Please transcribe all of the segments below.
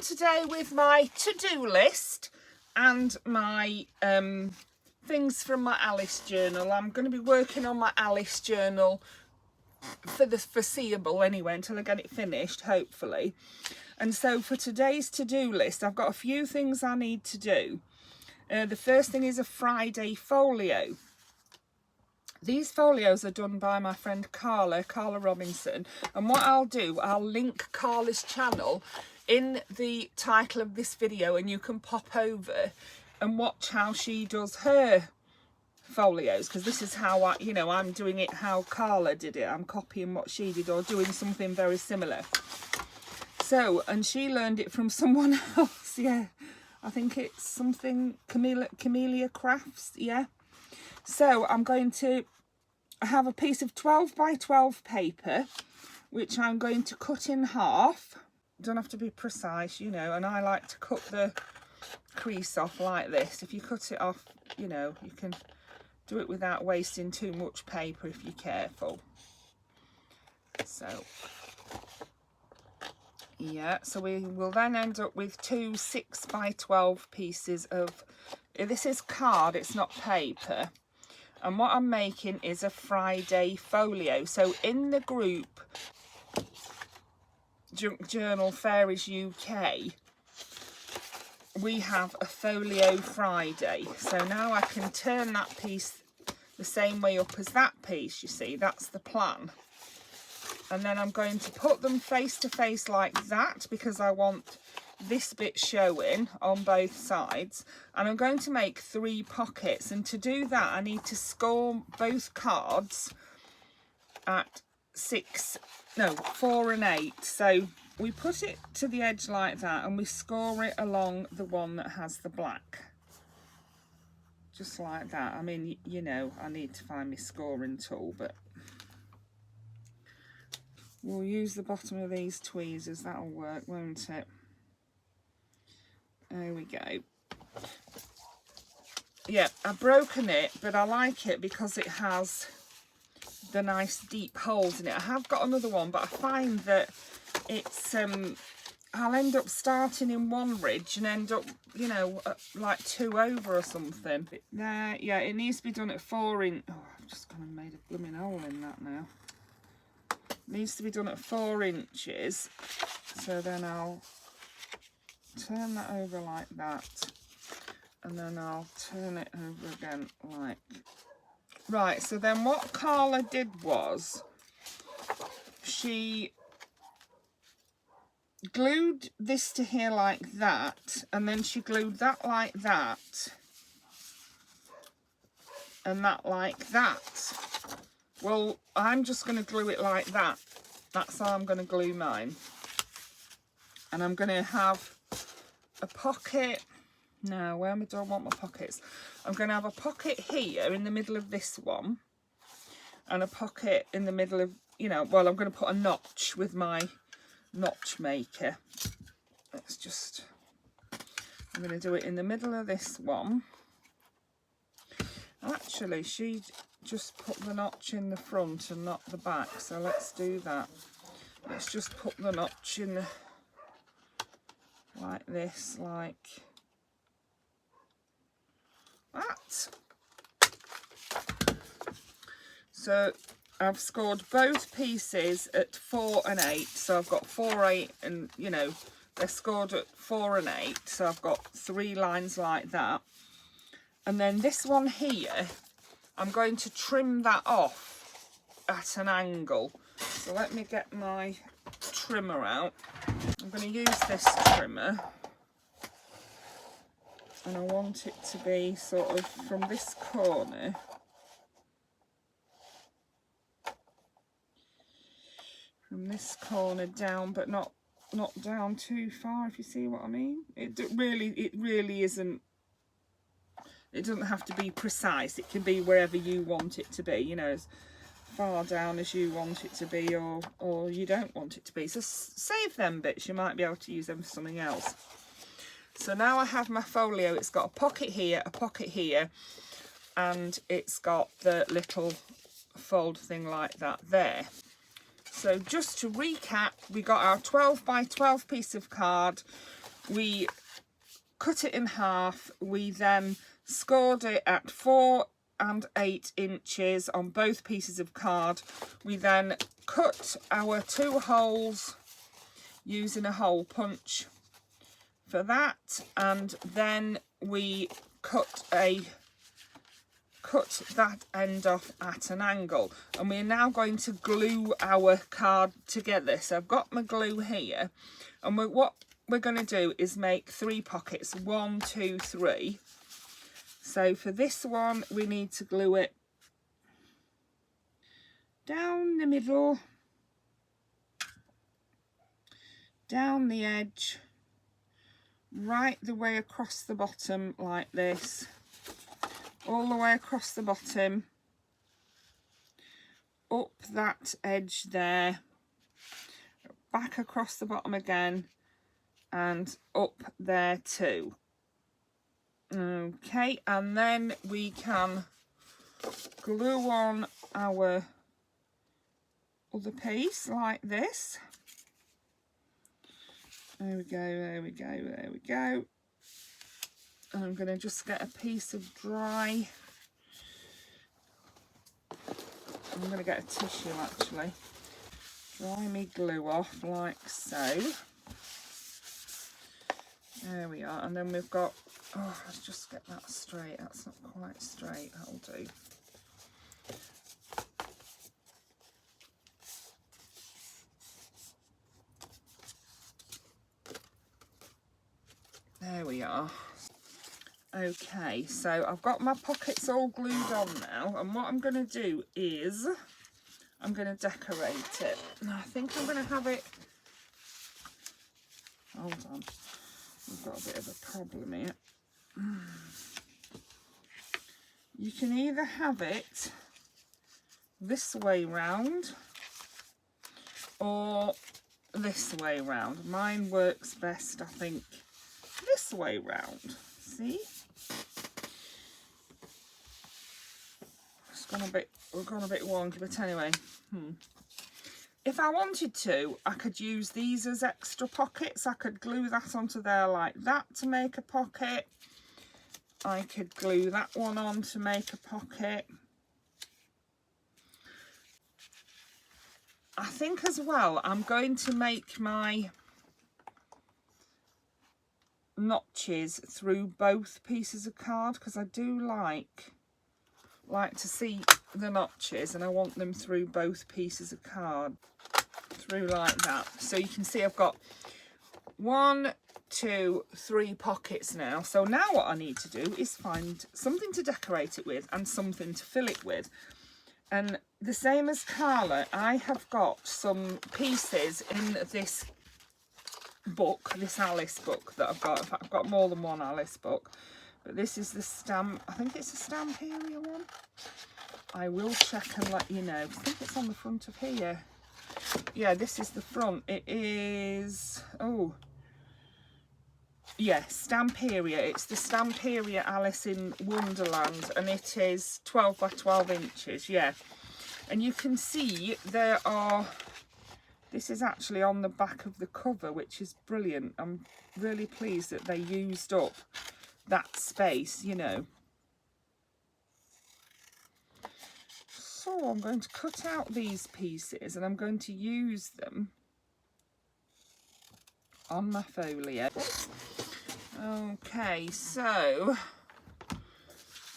on today with my to-do list and my things from my Alice journal. I'm going to be working on my Alice journal for the foreseeable anyway, until I get it finished, hopefully. And so for today's to-do list, I've got a few things I need to do. The first thing is a Friday folio. These folios are done by my friend Carla Robinson, and what I'll do, I'll link Carla's channel in the title of this video, and you can pop over and watch how she does her folios, because this is how I'm doing it how Carla did it. I'm copying what she did or doing something very similar. So, and she learned it from someone else, yeah. I think it's something Camellia Crafts, yeah. So I'm going to have a piece of 12 by 12 paper, which I'm going to cut in half. Don't have to be precise, you know, and I like to cut the crease off like this. If you cut it off, you know, you can do it without wasting too much paper if you're careful. So, yeah, so we will then end up with two 6 by 12 pieces of, this is card, it's not paper. And what I'm making is a Friday folio. So in the group Junk Journal Fairies UK, we have a folio Friday. So now I can turn that piece the same way up as that piece, you see, that's the plan. And then I'm going to put them face to face like that, because I want this bit showing on both sides, and I'm going to make 3 pockets, and to do that I need to score both cards at 4 and 8. So we put it to the edge like that and we score it along the one that has the black, just like that. I mean, you know, I need to find my scoring tool, but we'll use the bottom of these tweezers, that'll work, won't it? There we go. Yeah, I've broken it, but I like it because it has the nice deep holes in it. I have got another one, but I find that it's I'll end up starting in one ridge and end up, you know, like 2 over or something. There, yeah, it needs to be done at 4 inch. Oh, I've just gone and made a blooming hole in that now. It needs to be done at 4 inches. So then I'll turn that over like that, and then I'll turn it over again like right. So then what Carla did was she glued this to here like that, and then she glued that like that, and that like that. Well, I'm just going to glue it like that. That's how I'm going to glue mine. And I'm going to have a pocket. Now, where do I want my pockets? I'm going to have a pocket here in the middle of this one, and a pocket in the middle of, you know, well, I'm going to put a notch with my notch maker. Let's just, I'm going to do it in the middle of this one. Actually, she just put the notch in the front and not the back, so let's do that. Let's just put the notch in the, like this, like that. So I've scored both pieces at 4 and 8, so I've got 4, 8, and you know, they're scored at 4 and 8, so I've got 3 lines like that. And then this one here, I'm going to trim that off at an angle. So let me get my trimmer out. I'm going to use this trimmer, and I want it to be sort of from this corner down, but not down too far, if you see what I mean. It really isn't, it doesn't have to be precise. It can be wherever you want it to be, you know, as far down as you want it to be, or you don't want it to be. So save them bits, you might be able to use them for something else. So now I have my folio. It's got a pocket here, and it's got the little fold thing like that there. So just to recap, we got our 12 by 12 piece of card. we cut it in half. We then scored it at 4 and 8 inches on both pieces of card. We then cut our 2 holes using a hole punch for that, and then we cut that end off at an angle, and we're now going to glue our card together. So I've got my glue here, and what we're going to do is make 3 pockets, 1, 2, 3. So for this one we need to glue it down the middle, down the edge, right the way across the bottom like this, all the way across the bottom, up that edge there, back across the bottom again, and up there too. Okay, and then we can glue on our other piece like this. There we go, there we go, there we go. And I'm going to just get a piece of dry, I'm going to get a tissue actually, dry me glue off like so. There we are, and then we've got, oh, let's just get that straight, that's not quite straight, that'll do. There we are. Okay, so I've got my pockets all glued on now, and what I'm going to do is I'm going to decorate it. Now, I think I'm going to have it, hold on, we've got a bit of a problem here. You can either have it this way round or this way round. Mine works best, I think, this way round. See? It's gone a bit wonky, but anyway. If I wanted to, I could use these as extra pockets. I could glue that onto there like that to make a pocket. I could glue that one on to make a pocket. I think as well, I'm going to make my notches through both pieces of card, because I do like to see the notches, and I want them through both pieces of card, through like that. So you can see I've got 1, 2, 3 pockets now. So now what I need to do is find something to decorate it with and something to fill it with. And the same as Carla, I have got some pieces in this book, this Alice book that I've got. In fact, I've got more than one Alice book, but this is the stamp, I think it's a stamp area one. I will check and let you know. I think it's on the front of here. Yeah, this is the front. It is, oh yeah, Stamperia. It's the Stamperia Alice in Wonderland, and it is 12 by 12 inches, yeah. And you can see there are, this is actually on the back of the cover, which is brilliant. I'm really pleased that they used up that space, you know. So I'm going to cut out these pieces and I'm going to use them on my folio. Okay, so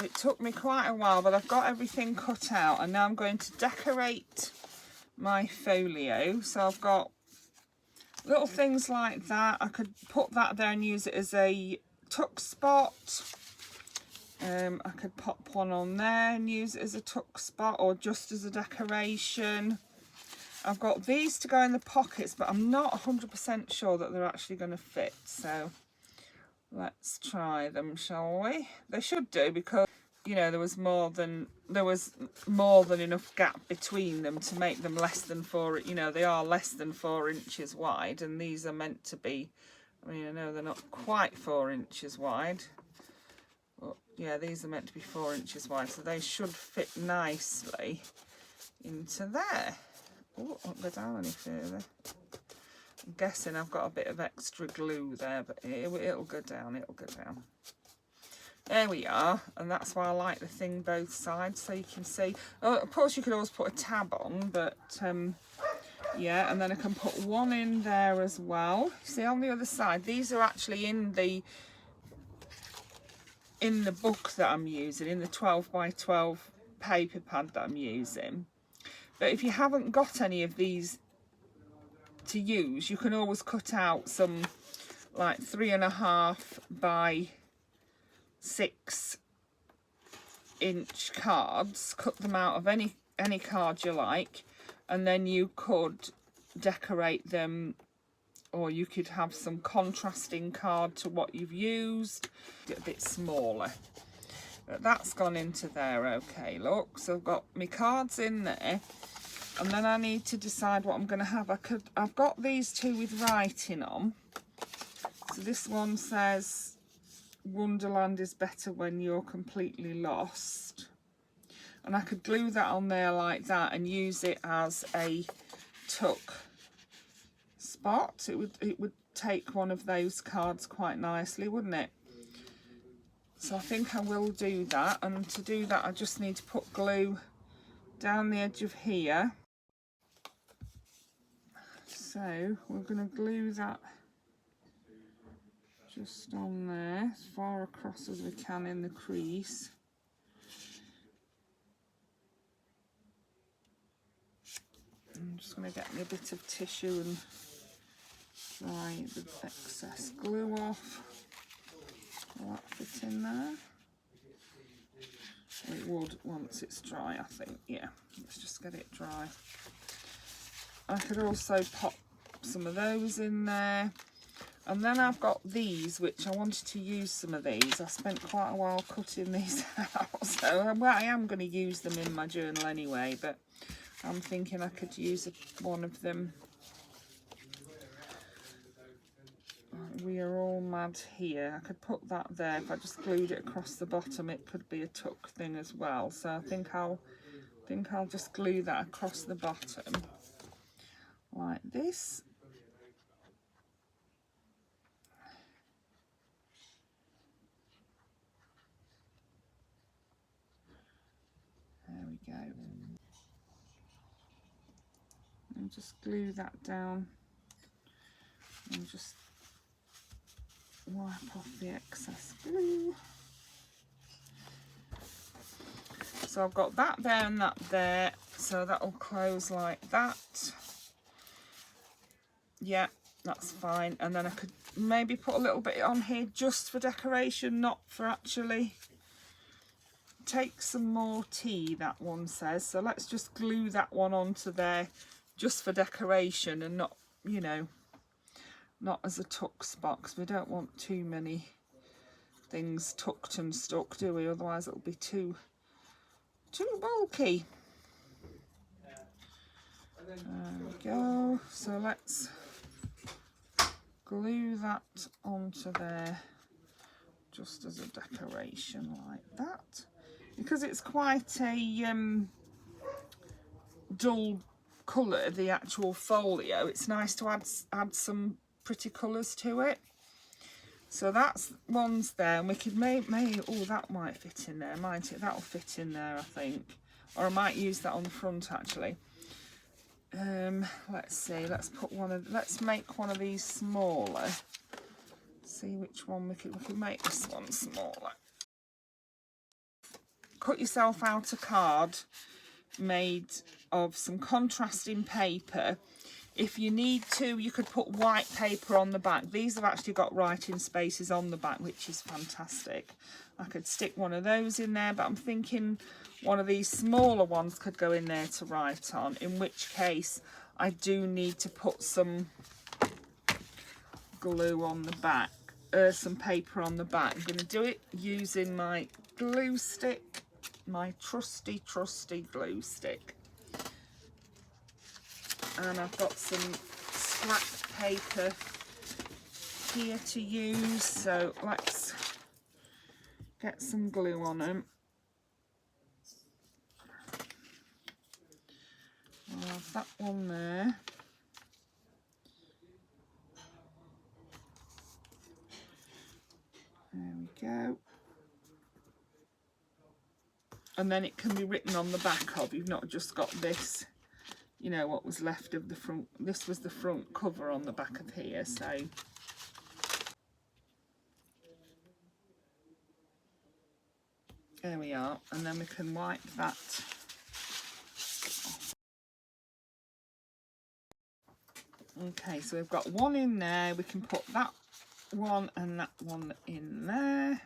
it took me quite a while, but I've got everything cut out, and now I'm going to decorate my folio. So I've got little things like that. I could put that there and use it as a tuck spot. I could pop one on there and use it as a tuck spot, or just as a decoration. I've got these to go in the pockets, but I'm not 100% sure that they're actually going to fit. So let's try them, shall we? They should do, because you know there was more than enough gap between them to make them less than 4. You know, they are less than 4 inches wide, and these are meant to be. I mean, I know they're not quite 4 inches wide. But yeah, these are meant to be 4 inches wide, so they should fit nicely into there. Oh, I won't go down any further. I'm guessing I've got a bit of extra glue there, but it'll go down, it'll go down. There we are, and that's why I like the thing both sides, so you can see. Oh, of course you could always put a tab on, but yeah, and then I can put one in there as well. See, on the other side, these are actually in the book that I'm using, in the 12 by 12 paper pad that I'm using. But if you haven't got any of these to use, you can always cut out some like 3.5 by 6 inch cards, cut them out of any card you like, and then you could decorate them, or you could have some contrasting card to what you've used, a bit smaller. But that's gone into there. Okay, look, so I've got my cards in there, and then I need to decide what I'm going to have. I've got these two with writing on. So this one says Wonderland is better when you're completely lost, and I could glue that on there like that and use it as a tuck spot. It would take one of those cards quite nicely, wouldn't it? So I think I will do that, and to do that I just need to put glue down the edge of here. So we're going to glue that just on there, as far across as we can in the crease. I'm just going to get me a bit of tissue and dry the excess glue off. Will that fit in there? It would once it's dry, I think. Yeah, let's just get it dry. I could also pop some of those in there. And then I've got these, which I wanted to use some of these. I spent quite a while cutting these out, so I am going to use them in my journal anyway, but I'm thinking I could use one of them. We are all mad here. I could put that there. If I just glued it across the bottom, it could be a tuck thing as well. So I think I'll just glue that across the bottom like this. There we go. And just glue that down and just wipe off the excess glue. So I've got that there and that there, so that will close like that. Yeah, that's fine. And then I could maybe put a little bit on here just for decoration, not for actually. Take some more tea, that one says. So let's just glue that one onto there just for decoration, and not, you know, not as a tuck spot, because we don't want too many things tucked and stuck, do we? Otherwise it'll be too bulky. There we go. So let's glue that onto there just as a decoration like that. Because it's quite a dull colour, the actual folio, it's nice to add some pretty colours to it. So that's one's there, and we could maybe oh, that might fit in there, might it? That'll fit in there, I think. Or I might use that on the front actually. Let's see, let's make one of these smaller. See which one we could make this one smaller. Cut yourself out a card made of some contrasting paper. If you need to, you could put white paper on the back. These have actually got writing spaces on the back, which is fantastic. I could stick one of those in there, but I'm thinking one of these smaller ones could go in there to write on, in which case I do need to put some glue on the back, some paper on the back. I'm going to do it using my glue stick, my trusty glue stick. And I've got some scrap paper here to use, so let's get some glue on them. I'll have that one there. There we go. And then it can be written on the back of. You've not just got this, you know, what was left of the front. This was the front cover on the back of here, so. There we are, and then we can wipe that off. Okay, so we've got one in there. We can put that one and that one in there.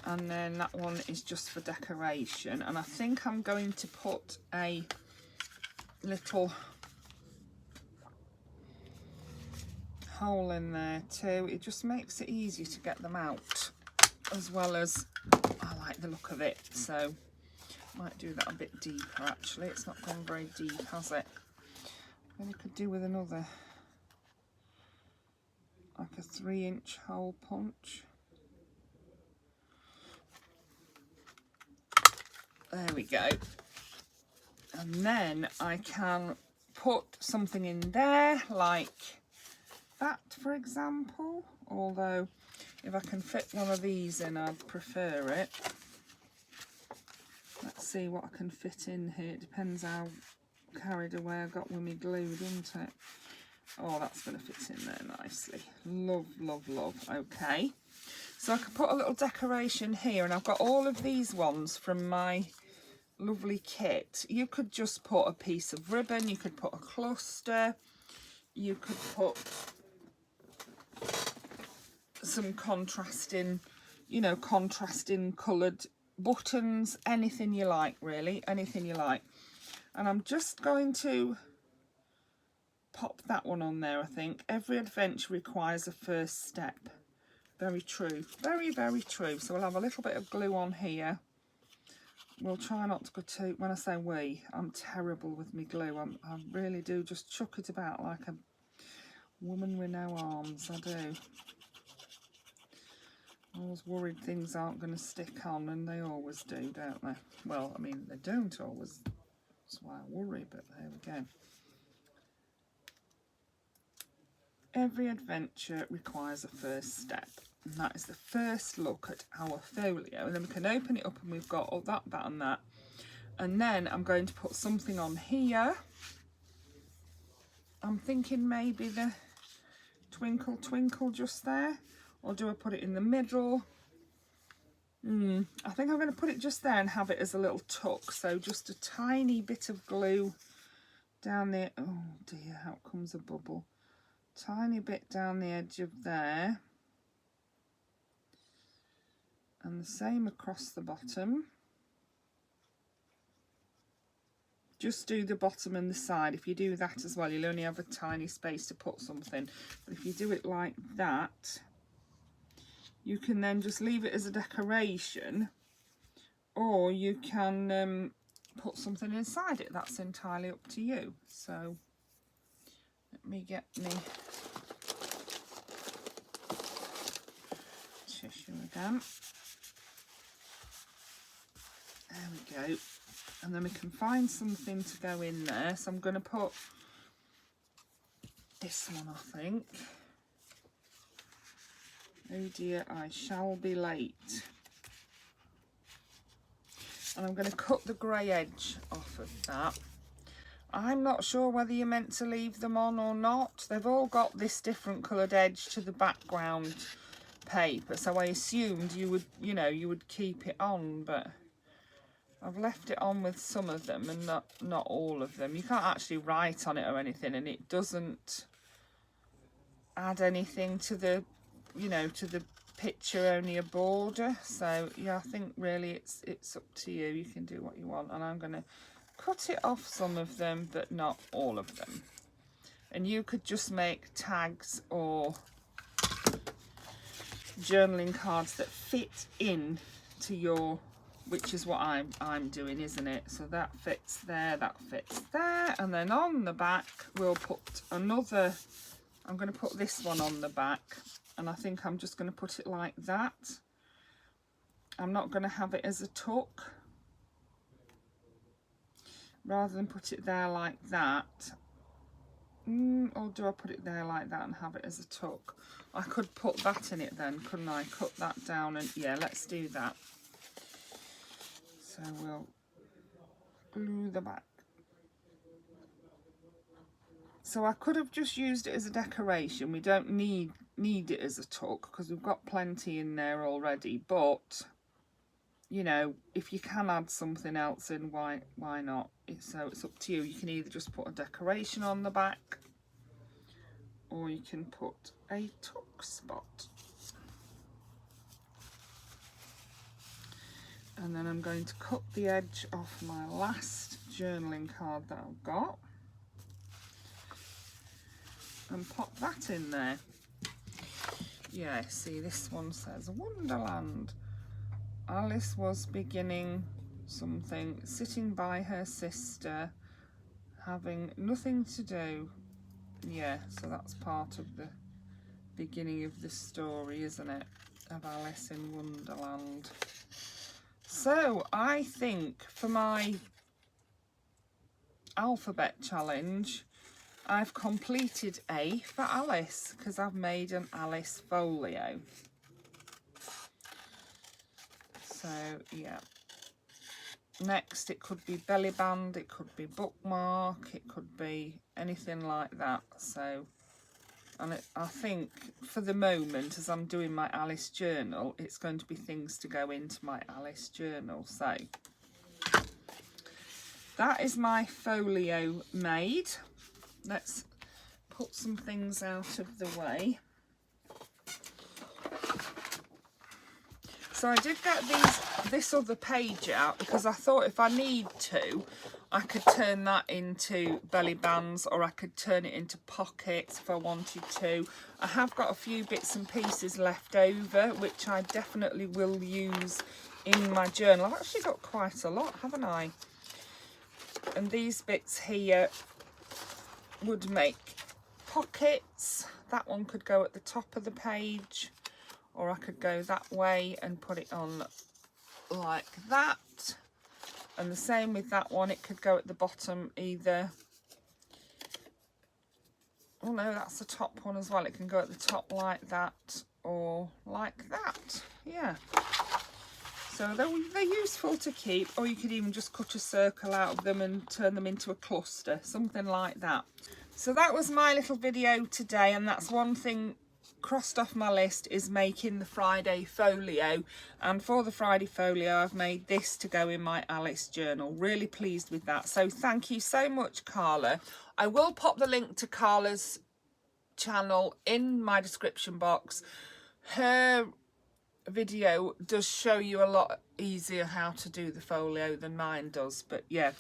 And then that one is just for decoration. And I think I'm going to put a little hole in there too. It just makes it easier to get them out, as well as I like the look of it. So I might do that a bit deeper actually. It's not gone very deep, has it? Maybe I could do with another, like a 3-inch hole punch. There we go. And then I can put something in there like that, for example. Although if I can fit one of these in, I'd prefer it. Let's see what I can fit in here. It depends how carried away I got with me glue, doesn't it? Oh, that's going to fit in there nicely. Love, love, love. Okay. So I can put a little decoration here, and I've got all of these ones from my lovely kit. You could just put a piece of ribbon, you could put a cluster, you could put some contrasting, you know, contrasting coloured buttons, anything you like really, anything you like. And I'm just going to pop that one on there. I think every adventure requires a first step. Very true, very, very true. So we'll have a little bit of glue on here. We'll try not to go too, when I say we, I'm terrible with my glue. I really do just chuck it about like a woman with no arms. I do. I'm always worried things aren't going to stick on, and they always do, don't they? Well, I mean, they don't always. That's why I worry, but there we go. Every adventure requires a first step. And that is the first look at our folio. And then we can open it up and we've got all that, that and that. And then I'm going to put something on here. I'm thinking maybe the twinkle twinkle just there. Or do I put it in the middle? I think I'm going to put it just there and have it as a little tuck. So just a tiny bit of glue down there. Oh dear, out comes a bubble. Tiny bit down the edge of there. And the same across the bottom. Just do the bottom and the side. If you do that as well, you'll only have a tiny space to put something. But if you do it like that, you can then just leave it as a decoration, or you can put something inside it. That's entirely up to you. So let me get me tissue again. There we go. And then we can find something to go in there. So I'm going to put this one, I think. Oh dear, I shall be late. And I'm going to cut the grey edge off of that. I'm not sure whether you're meant to leave them on or not. They've all got this different coloured edge to the background paper. So I assumed you would, you know, you would keep it on, but I've left it on with some of them and not all of them. You can't actually write on it or anything, and it doesn't add anything to the, you know, to the picture, only a border. So yeah, I think really it's up to you. You can do what you want, and I'm going to cut it off some of them, but not all of them. And you could just make tags or journaling cards that fit in to your, which is what I'm doing, isn't it? So that fits there, that fits there, and then on the back we'll put another. I'm going to put this one on the back, and I think I'm just going to put it like that. I'm not going to have it as a tuck. Rather than put it there like that, Or do I put it there like that and have it as a tuck? I could put that in it then, couldn't I? Cut that down and yeah, let's do that. So we'll glue the back. So I could have just used it as a decoration. We don't need it as a tuck because we've got plenty in there already, but you know, if you can add something else in, why not? So it's up to you. You can either just put a decoration on the back, or you can put a tuck spot. And then I'm going to cut the edge off my last journaling card that I've got and pop that in there. Yeah, see, this one says Wonderland. Alice was beginning something, sitting by her sister, having nothing to do. Yeah, so that's part of the beginning of the story, isn't it? Of Alice in Wonderland. So I think for my alphabet challenge, I've completed A for Alice because I've made an Alice folio. So yeah. Next, it could be belly band, it could be bookmark, it could be anything like that. So, and I think for the moment, as I'm doing my Alice journal, it's going to be things to go into my Alice journal. So that is my folio made. Let's put some things out of the way. So I did get this other page out because I thought if I need to, I could turn that into belly bands, or I could turn it into pockets if I wanted to. I have got a few bits and pieces left over, which I definitely will use in my journal. I've actually got quite a lot, haven't I? And these bits here would make pockets. That one could go at the top of the page, or I could go that way and put it on like that. And the same with that one, it could go at the bottom either. Oh no, that's the top one as well. It can go at the top like that or like that. Yeah. So they're useful to keep, or you could even just cut a circle out of them and turn them into a cluster, something like that. So that was my little video today, and that's one thing crossed off my list, is making the Friday folio. And for the Friday folio, I've made this to go in my Alice journal. Really pleased with that. So thank you so much, Carla. I will pop the link to Carla's channel in my description box. Her video does show you a lot easier how to do the folio than mine does, but yeah.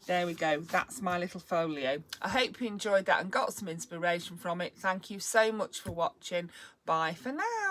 There we go, that's my little folio. I hope you enjoyed that and got some inspiration from it. Thank you so much for watching. Bye for now.